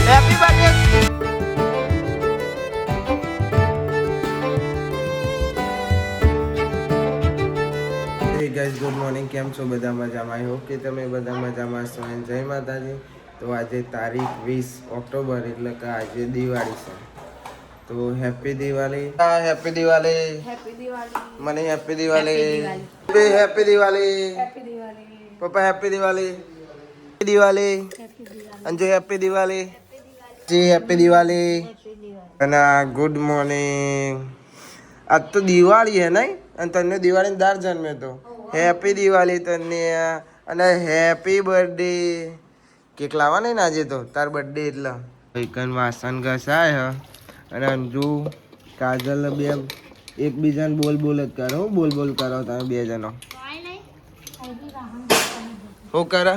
Happy birthday guys, good morning. કેમ છો? બધા મજામાં? આઈ હોપ કે તમે બધા મજામાં છો. અને જય માતાજી. તો આજે તારીખ 20 ઓક્ટોબર એટલે કે આજે દિવાળી છે. તો happy Diwali. Happy Diwali. Happy Diwali. મને happy Diwali. Happy Diwali. Happy Diwali. પપ્પા happy Diwali. Diwali. Anju happy Diwali. Ji happy Diwali. અને ગુડ મોર્નિંગ. આજ તો દિવાળી હે નહીં? અને તને દિવાળી દાર જન્મ્યો તો. હેપી દિવાળી તને અને હેપી બર્થડે. કેક લાવવા ને આજે તો તાર બર્થડે એટલે એકન વાસણ ઘસાય અને અંજુ કાજલ બે એકબીજાને બોલ બોલ જ કરો. બોલ બોલ કરો તમે બે જણો. શું કરે?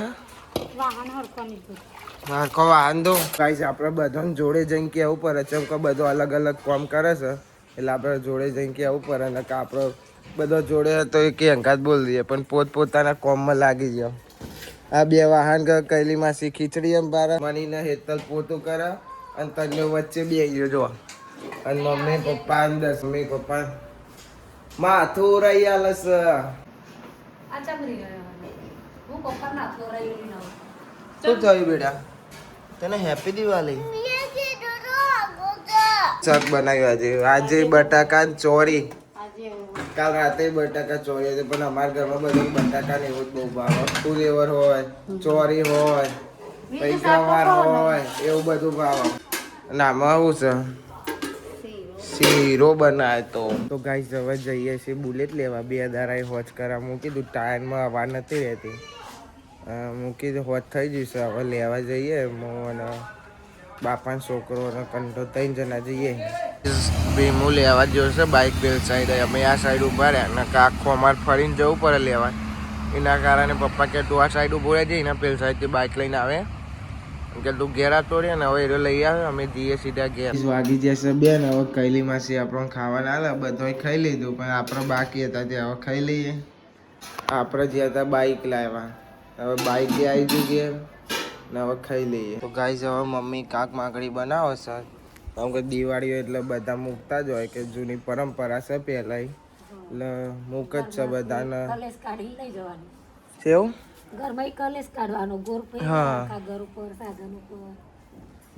હરખો વાહન દો. ગાઈસ આપણે બધાને જોડે જઈને કેવું પડે છે કે બધો અલગ અલગ કામ કરે છે એટલે આપણે જોડે જઈને કેવું પડે ને કે આપણે બધો જોડે તો એ કે અંગાત બોલ દઈએ પણ પોતપોતાના કોમમાં લાગી જાવ. આ બે વાહન કૈલી માસી ખીચડી એમ બાર મનીને હેતલ પોતું કરે અને તને વચ્ચે બે ગયો જો. અને મમ્મી પપ્પા અંદર મમ્મી પપ્પા માથું રહી આલસ. શું થયું બેટા? તને હેપી દિવાળી. શાક બનાવ્યું આજે બટાકા ચોરી. કાલ રાતે બટાકા ચોરી હતી પણ અમારા ઘરમાં બધું બટાકા ને એવું જ બહુ ભાવે. ફુલેવર હોય, ચોરી હોય, પછી ગવાર હોય એવું બધું ભાવે. અને આમાં શું છે? શીરો બનાવે તો ગાઈસ હવે જઈએ છીએ બુલેટ લેવા. બે દારા હોચ કરા મૂકી દીધું. ટાયરમાં હવા નથી રહેતી. મૂકી દે હોચ થઈ જશે. હવે લેવા જઈએ હું અને બાપાનો છોકરો અને કંઠો 3 જણા જઈએ. ભીમું લેવા જોશે બાઇક પેલ સાઈડ. અમે આ સાઈડ ઉભા રહ્યા ને આખું અમારે ફરીને જવું પડે લેવા. એના કારણે પપ્પા કે તું આ સાઈડ ઉભો રહેજે એના પેલ સાઈડથી બાઇક લઈને આવે કે તું ઘેર આવતો રહે ને હવે એ લઈ આવે. અમે જઈએ સીધા ઘેર. વાગી જશે બે ને હવે કૈલી માસી આપણને ખાવાના હાલે. બધું ખાઈ લીધું પણ આપણે બાકી હતા ત્યાં હવે ખાઈ લઈએ. આપણે જ્યાં હતા બાઇક લાવ્યા હવે બાઇક આવી ગયું ઘેર ને હવે ખાઈ લઈએ. તો ગાઈસ હવે મમ્મી કાક માકડી બનાવો છે. આમ કે દિવાળી એટલે બધા મૂકતા જ હોય કે જૂની પરંપરા છે પહેલાં એટલે મૂક જ છે બધાને. કેવું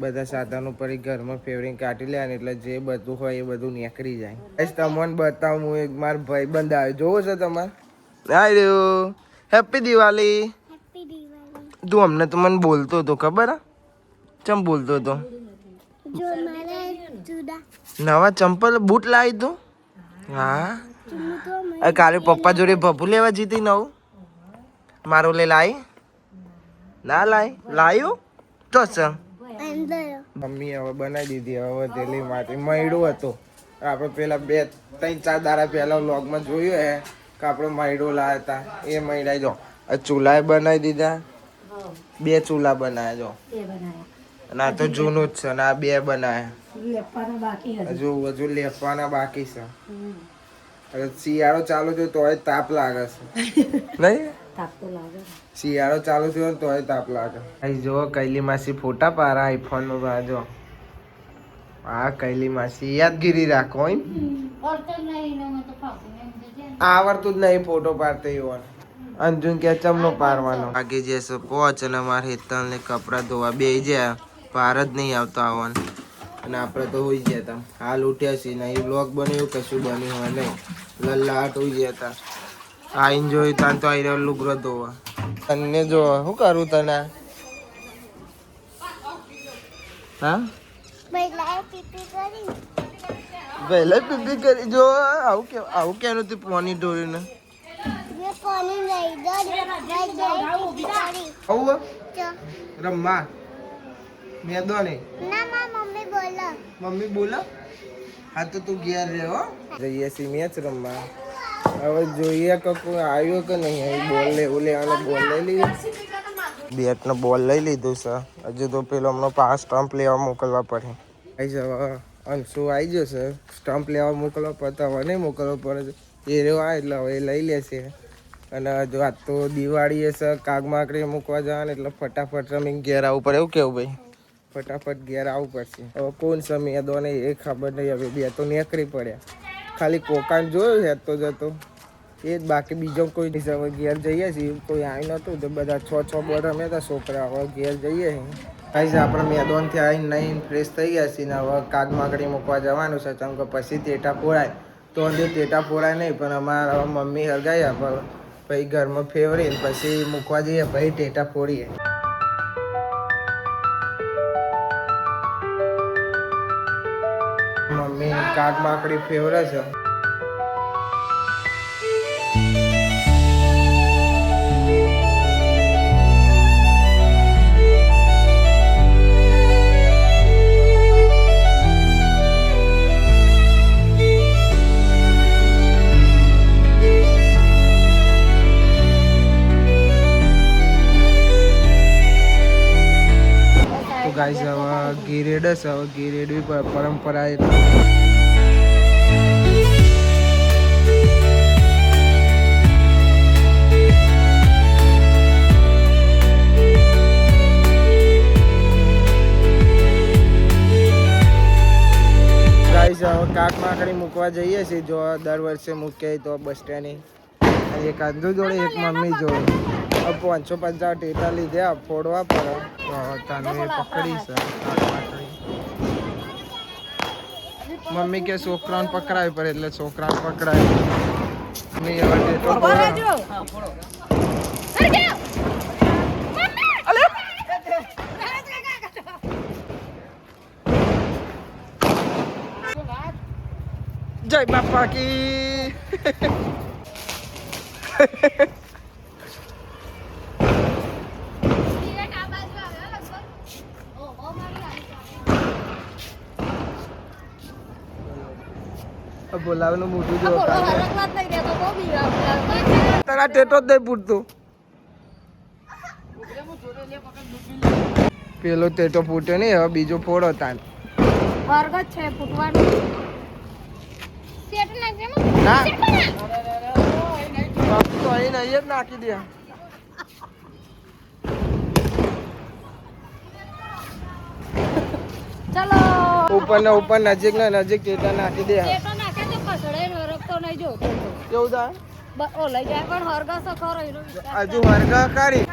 બધા સાધન ઉપર ઘરમાં ફેવરિંગ કાઢી લે એટલે જે બધું હોય એ બધું નીકળી જાય. તમને બતાવું હું એક મારો ભાઈ બંધ આવ્યો જોવો છો તમારે? આવ્યો. હેપી દિવાળી. તું અમને તો મને બોલતો હતો ખબર? ચમ બોલતો હતો? નવા ચંપલ બૂટ લાવી તું? હા કાલે પપ્પા જોડે ભભુ લેવા જીતી નવું મારું લે લાવી ના લાવ્યું તો સર મમ્મી હવે બનાવી દીધી. હવે તેલી માટે મયડું હતું આપણે પેલા 2-3-4 દાડા પહેલા વ્લોગમાં જોયું હે કે આપણે મયડું લાવ્યા હતા એ મયડા જો ચૂલા બનાવી દીધા. 2 ચૂલા બનાવ્યા જો અને આ તો જૂનું જ છે અને આ 2 બનાવ્યા હજુ લેપવાના બાકી છે. શિયાળો ચાલુ થયો તોય તાપ લાગે છે નહીં? શિયાળો ચાલુ થયો તોય તાપ લાગે. જો કૈલી માસી ફોટા પારા આઈફોન નું જો. હા કૈલી માસી યાદગીરી રાખો. આવડતું જ નહીં ફોટો પાડते એવું. અંજુન કે ચમનો પારવાનો આગે જશે પહોંચ અને મારે હેતલ ને કપડા ધોવા બે જ્યાં પાર જ નહીં આવતો આવવાનું અને આપણે તો હોઈ ગયા હતા. હાલ ઉઠ્યા છીએ ને એ બ્લોગ બન્યું કશું બન્યું હોય નહીં. લલ્લાટ હોઈ ગયા હતા. આ એન્જોય તાન તો આવી રહ્યો લુગરો ધોવા. તને જો શું કરું તને? હા પહેલા પીપી કરી જો. આવું કેનું તું પાણી ઢોળીને રમવા મેદોની મમ્મી બોલો. હા તો તું ઘેર રહ્યો. જઈએ છીએ મેચ રમવા. હવે જોઈએ કે કોઈ આવ્યો કે નહીં. અહીં બોલ લેવું લેવાનો બોલ લઈ લીધો. બેટનો બોલ લઈ લીધું છે. હજુ તો પેલો હમણાં 5 સ્ટમ્પ લેવા મોકલવા પડે. અંશુ આવી જશે, સ્ટમ્પ લેવા મોકલવો પડતો, હવે નહીં મોકલવો પડે. એ રહ્યો આ એટલે હવે એ લઈ લેશે. અને જો આજ તો દિવાળી હશે, કાગમાકડી મૂકવા જવાનું એટલે ફટાફટ રમીને ઘેર આવવું પડે. એવું કેવું ભાઈ? ફટાફટ ઘેર આવવું પડશે. હવે કોણ સમય દો ને એ ખબર નહીં. હવે બે તો નીકળી પડ્યા. ખાલી કોકાન જોયું છે તો જતો એ જ, બાકી બીજો કોઈ નહીં. હવે ઘેર જઈએ છીએ, કોઈ આવી નહોતું તો બધા 6 બોલ રમ્યા હતા છોકરા. હવે ઘેર જઈએ છીએ. આપણે મેદાનથી આવીને નહીં ફ્રેશ થઈ ગયા છીએ ને હવે કાગમાકડી મૂકવા જવાનું છે. કેમ કે પછી ટેટા ફોડાય તો અંદર ટેટા ફોડાય નહીં, પણ અમારા મમ્મી હરગાયા પણ પછી ઘરમાં ફેવરીને પછી મૂકવા જઈએ, પછી ટેટા ફોડીએ. મમ્મી કાગમાકડી ફેવરે છે. ગાઈસ હવે ગીરેડ છે. હવે ગીરેડ બી પરંપરા ગાઈસ હવે કાગમાકડી મૂકવા જઈએ છીએ. જો દર વર્ષે મૂકીએ તો બસ સ્ટેન્ડ એક આંધુ જોડે એક મમ્મી જોડે 550 ટેટા લીધે ફોડવા પડે. તાનું એ પકડી છે મમ્મી કે છોકરાને પકડાય પડે એટલે છોકરાને પકડાય. નહીં હવે જય બાપા કી બોલાવવાનું મોટું જો તારા ટેટો જ નહીં પૂરતું. પેલો ટેટો ફૂટ્યો નહીં, હવે બીજો ફોડો તાન. તો અહીં નહીં જ નાખી દે. ઉપર ને ઉપર નજીક ને નજીક ટેટા નાખી દે. કેવું થાય? હજુ હરગા કરી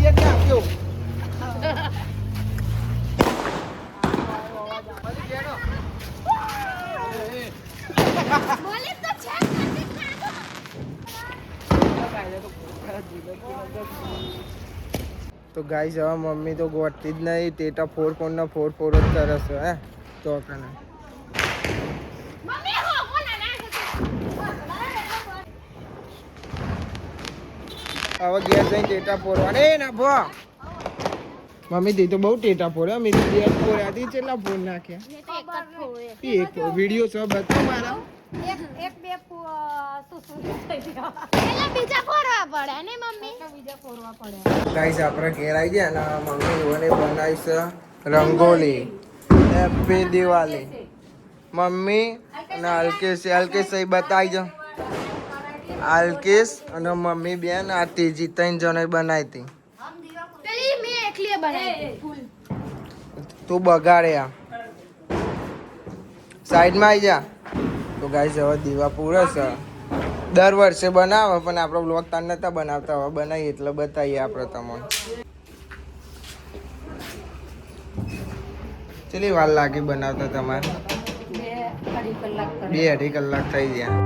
એક નાખ્યો. તો ગાઈસ હવે મમ્મી તો ગોઠતી જ નહીં. ટેટા ફોડ જ કરે છે. હે તો કને હવે ઘેર જઈને ટેટા ફોડવા ના ભો. મમ્મી દી તો બહુ ટેટા ફોડ્યા. મેં બે ફોડ્યા હતી. કેટલા ફોડ નાખ્યા? એક વિડીયો છે બતાવો મારા. એક બે ગાઈસ આપણે ઘેર આવી ગયા અને મમ્મી મને બનાવી છે રંગોલી. હેપી દિવાળી મમ્મી અને અલ્કેશ બતાવી દો. અલ્કેશ અને મમ્મી બેન આ ત્રીજી 3 જણે બનાવી હતી. તું બગાડે આ સાઈડમાં આવી જા. તો ગાઈસ હવે દીવા પૂરો છે. દર વર્ષે બનાવે પણ આપણો બ્લોગ તાન નતા બનાવતા. હવે બનાવીએ એટલે બતાવીએ આપણે તમને. કેટલી વાર લાગી બનાવતા તમારે? 2-2.5 કલાક થઈ ગયા.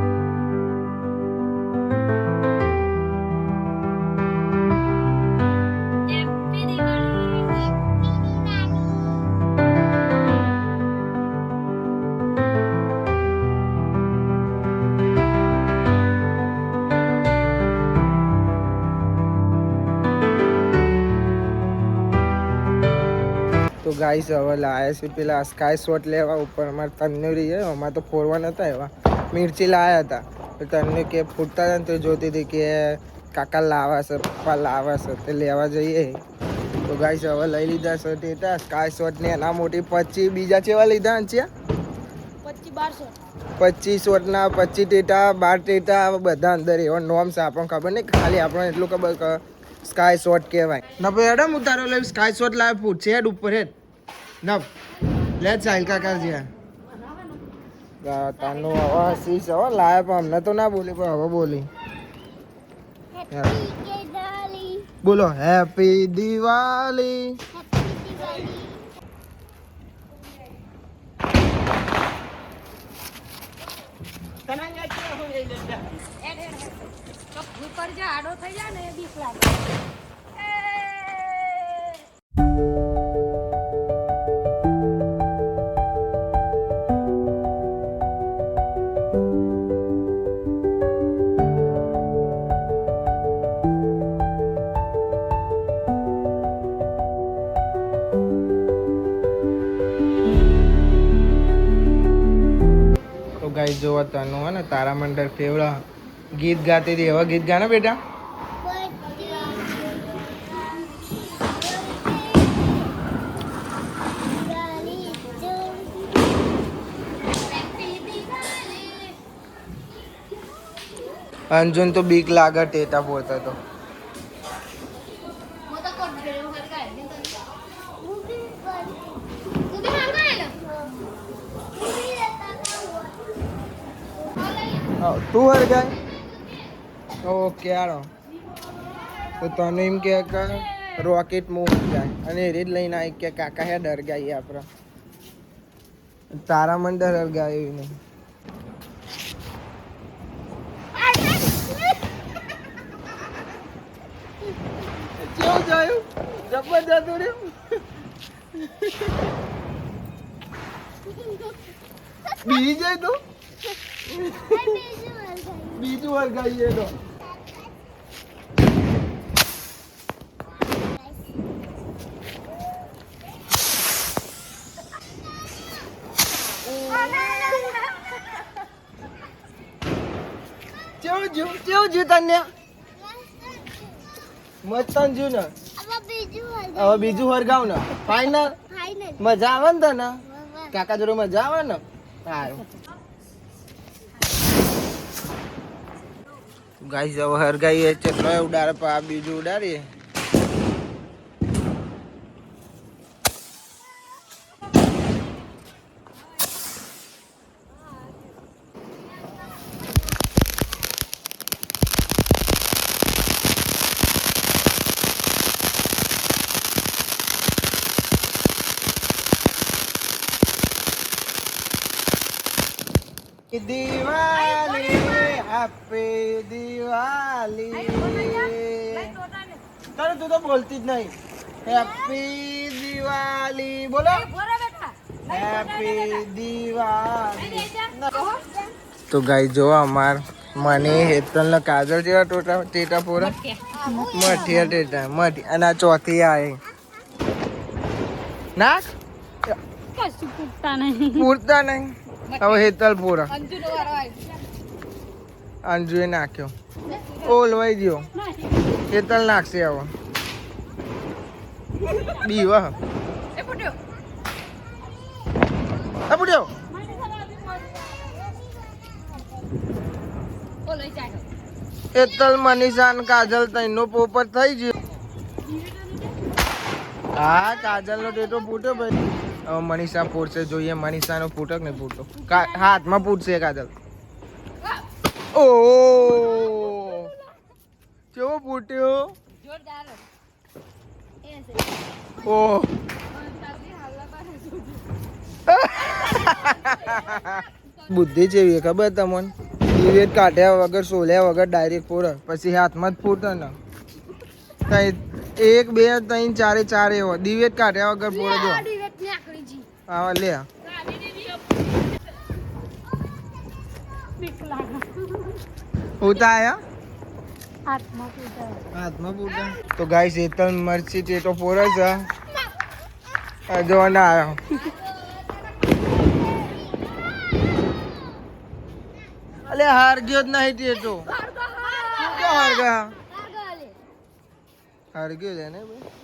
તો ગાઈસ હવે લાયા છે પેલા સ્કાય શોટ લેવા. ઉપર અમારે તન્નુરી છે. અમારે તો ફોડવા નતા એવા. મિર્ચી લાયા હતા. તન્નુ કે ફૂટતા હતા ને તો જોતી હતી કે કાકા લાવા છે, પપ્પા લાવા છે, તે લેવા જઈએ. તો ગાઈસ હવે લઈ લીધા છે ટેટા સ્કાય શોટ ને એના મોટી 25 બીજા ચેવા લીધા છે 25 શોટના 25 ટેટા 12 ટેટા બધા અંદર એવા નોમ છે આપણને ખબર નહીં ખાલી આપણને એટલું ખબર કે સ્કાય શોટ કહેવાય ન ભાઈ એડમ ઉતારો લે સ્કાય શોટ લાવે પૂછે હેડ ઉપર હેડ નપ લે ચાલ કાકા જી તાનો હવે સી છે હો લાવે પણ અમને તો ના બોલી પણ હવે બોલી બોલો હેપી દિવાળી ઉપર જે આડો થઈ જાય ને એ બીક લાગે તો ગાઈસ જોવા તનું હે ને તારા મંડળ ફેવડા ગીત ગાતી હતી એવા ગીત ગાને બેટા અંજુન તો બીક લાગે ટેટા પોતા તો તું હરગાય ઓકે આડો તો તને એમ કે રોકેટ મૂવ જાય અને રીત લઈને આવી કે કાકા હે ડર ગાઈએ આપણે તારા મને ડર ગાય એવી નહીં કેવું જોયું જબરજસ્ત રહ્યું બી જાય તું બીજું વાર ગાઈએ તો કેવું જ્યું તને મસ્તન જ્યું ને હવે બીજું હરગાવ ને ફાઈનલ મજા આવે ને તને કાકા જોડે મજા આવે ને સારું ગાઈસ હવે હરગાઈએ ચેટલો ઉડાડે પા બીજું ઉડાડીએ દિવાળી હેપી દિવાળી તારે તું તો બોલતી જ નહીં હેપી દિવાળી બોલો હેપી દિવાળી તો ગાઈ જો અમાર મને હેતલ ને કાજલ જેવા ટોટા ટેટા પૂરા મઠિયા ટેટા મઠી અને આ ચોથી આવે નાખ પૂરતા નહીં હવે હેતલ પૂરા અંજુએ નાખ્યો ઓલવાઈ ગયો હેતલ નાખશે હવે બીવા પૂટ્યો હેતલ મનીષા અને કાજલ તઈનો પોપટ થઈ ગયો હા કાજલ નો ટેટો ફૂટ્યો ભાઈ હવે મનીષા ફૂટશે જોઈએ મનીષા નો ફૂટક ને ફૂટો હાથમાં ફૂટશે કાજલ ઓ કેવો ફૂટ્યો ઓ બુદ્ધિ જેવી ખબર તમને દિવેટ કાઢ્યા વગર સોલ્યા વગર ડાયરેક્ટ ફોડે પછી હાથમાં જ ફૂટે ને 1 2 3 4 4 એવો દિવેટ કાઢ્યા વગર ફોડે જો હા લે ઉતાયા હાથમાં ફૂટા તો ગાઈસ હેતલ મરચી ટેટો ફોડે છે જો ના આવ્યો અલે હાર ગયો જ નહીં ટેટો હાર ગયો છે ને ભાઈ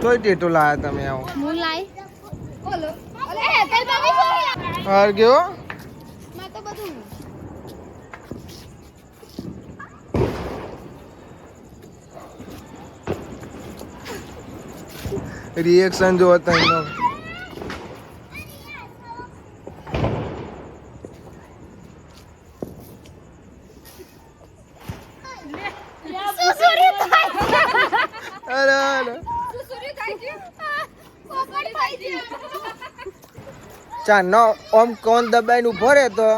તોય ટેટો લાયા તમે આવો હું લાઈ બોલો અલે હેતલ બાબી બોલ હાર ગયો મેં તો બધું રિએક્શન જો હતા એનો સુસુરી થાય અરે અરે સુસુરી થાય છે પોપટ થાય છે ચાનો ઓમ કોણ દબાઈને ઉભો રહેતો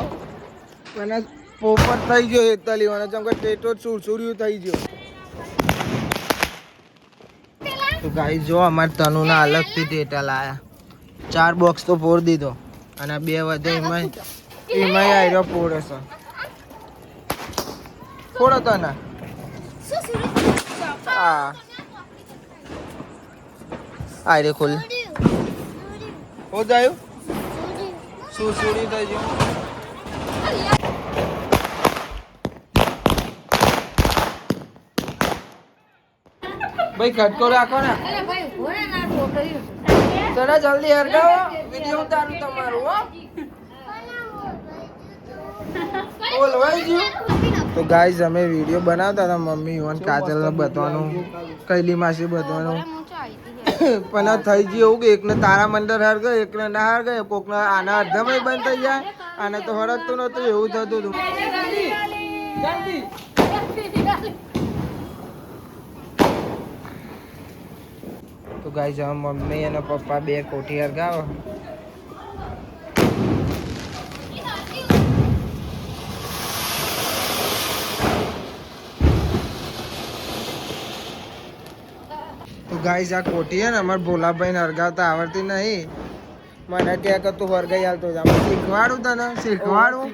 અને પોપટ થઈ ગયો હેતલી અને જેમ કે ટેટો સુરસુર્યું થઈ ગયો તો ગાઈ જો અમાર તનુના અલગથી ટેટા લાયા 4 બોક્સ તો ફોડ દીધો અને 2 વધે એમાં આયરો ફોડે છે ફોડો તને હા આયરે ખોલ હો જાયું સુરસુરી થઈ ગયું ભાઈ ખટકો રાખો ને અરે ભાઈ ભોરે ના છોકરી જરા જલ્દી હરગાવો વિડિયો ઉતારું તમારું હો બોલવાઈ ગયું તો ગાઈઝ અમે વિડિયો બનાવતા હતા મમ્મી અને કાજલને બતાવવાનું કૈલી માસી બતાવવાનું પણ આ થઈ ગયું એવું કે એકને તારા મંડળ હાર ગયો એકને ના હાર ગયો કોકને આના અડધામાં બંધ થઈ જાય આને તો હરકતું નતું એવું થતું હતું તો ગાઈઝ હવે મમ્મી અને પપ્પા 2 કોઠી હરગાવો તો ગાઈઝ આ કોઠી હે ને અમાર ભોલાભાઈને હરગાવતા આવડતી નહીં મને કહે કે તું હરગાઈ હાલતો જા શીખવાડું તને શીખવાડું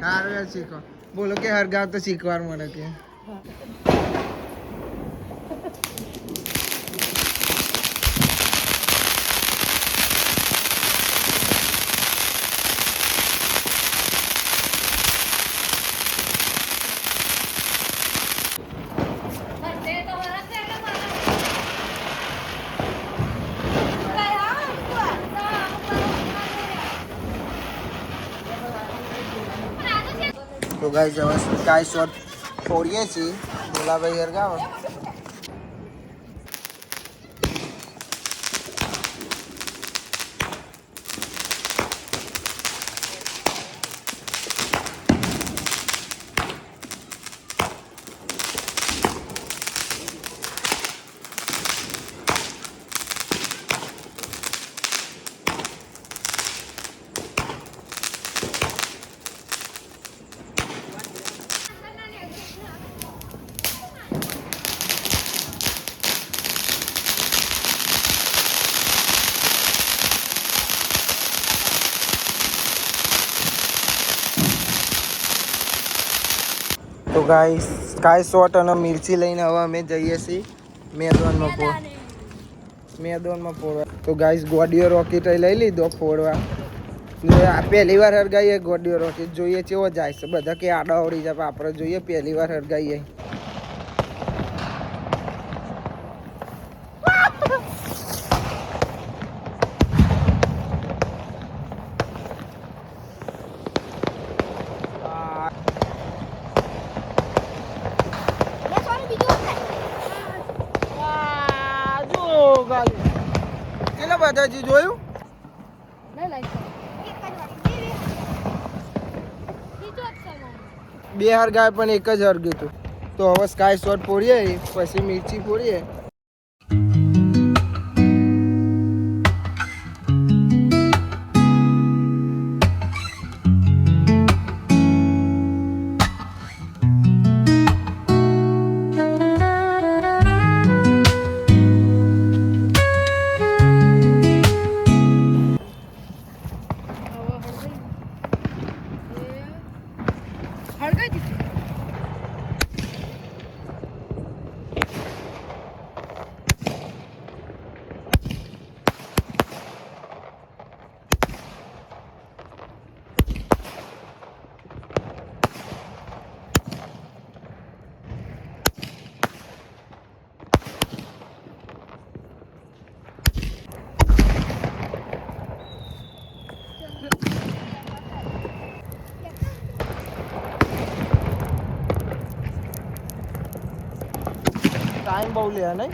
સારું શીખવા બોલો કે હરગાવતા શીખવાડ મને કે તો ગાઈઝ હવે સ્કાય શોટ ફોડીએ છીએ ભોલાભાઈ હરગાવો તો ગાઈસ સ્કાય શોટ અને મિર્ચી લઈને હવે અમે જઈએ છીએ મેદાનમાં ફોડવા તો ગાઈસ ગોડીઓ રોકેટ લઈ લીધો ફોડવા આ પહેલી વાર હરગાઈએ ગોડીઓ રોકેટ જોઈએ કેવો જાય છે બધા કે આડા આવડી જાય આપણે જોઈએ પહેલી વાર હરગાઈએ કેટલા બધા જોયું નહીં લાઈક બે હરગાય પણ એક જ હરગ્યું હતું તો હવે સ્કાય શોટ ફોડીએ પછી મિર્ચી ફોડીએ ટાઈમ બહુ લે નહીં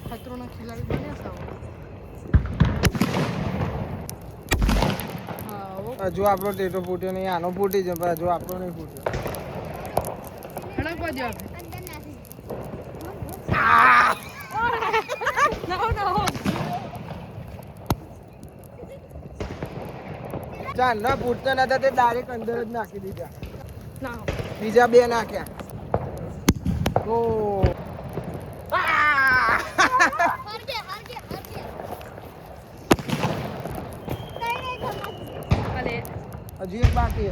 ખતરોના ખિલાડી બન્યા છે હજુ આપણો ટેટો ફૂટ્યો નહીં આનો ફૂટી છે પણ હજુ આપણો નહીં ફૂટ્યો હડકવા દો ચાલ ના ફૂટતા નતા તે ડાયરેક્ટ અંદર જ નાખી દીધા ના બીજા બે નાખ્યા ઓ હજી એક બાકી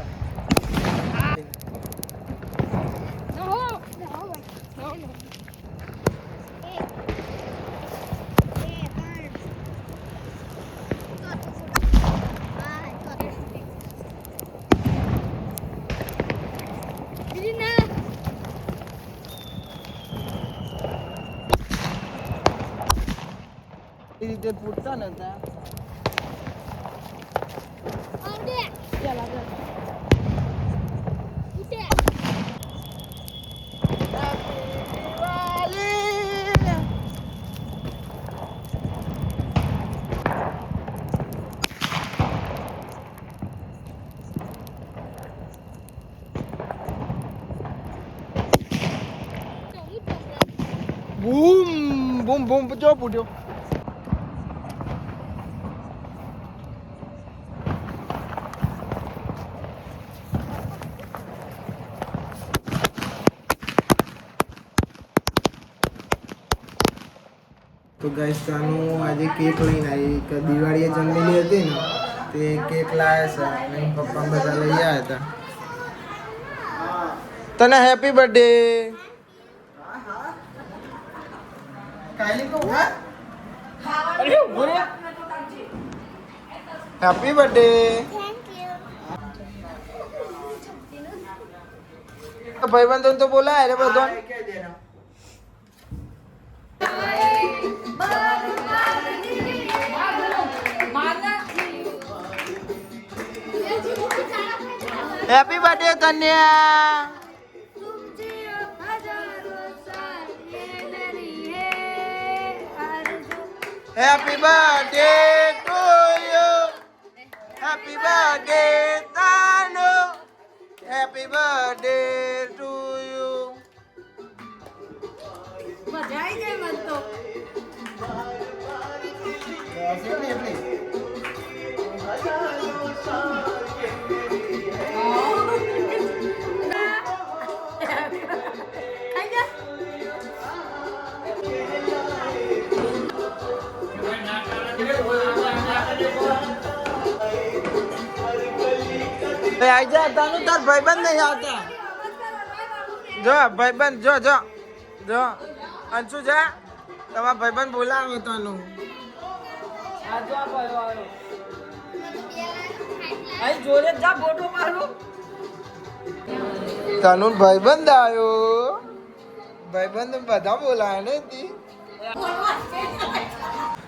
એ રીતે ફૂટતા નતા બૂમ બૂમ બૂમ જો ફૂટ્યો તો ગાઈસ તાનું આજે કેક લઈને આવી કે દિવાળીએ જન્મેલી હતી ને તે કેક લાવ્યા છે અને પપ્પા બધા લઈ આવ્યા હતા તને હેપી બર્થડે હેપી બર્થડે ભાઈબંધો તો બોલાય રે બધો happy birthday Kanya happy birthday to you happy birthday Tanu happy birthday to you મજા આવી જાય મન તો આજા તાનું તાર ભાઈબંધ નહીં આવતા જો ભાઈબંધ જો જો જો અંશુ જા તમારા ભાઈબંધ બોલાવો તાનું તાનું ભાઈબંધ આવ્યો ભાઈબંધ બધા બોલાય ને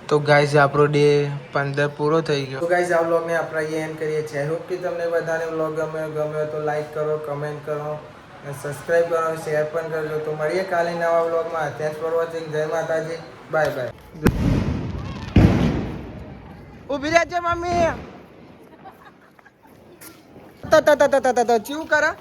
તો ગાઈઝ આપણો ડે 15 પૂરો થઈ ગયો તો ગાઈઝ આ વ્લોગને આપણે અહીંયા એન્ડ કરીએ છીએ હોપ કે તમને બધાને વ્લોગ ગમ્યો તો લાઈક કરો કમેન્ટ કરો અને સબસ્ક્રાઈબ કરો શેર પણ કરજો તો મળીએ કાલે નવા વ્લોગમાં થેન્ક્સ ફોર વોચિંગ જય માતાજી બાય બાય ઊભી રહેજે મમ્મી ચીવું કરે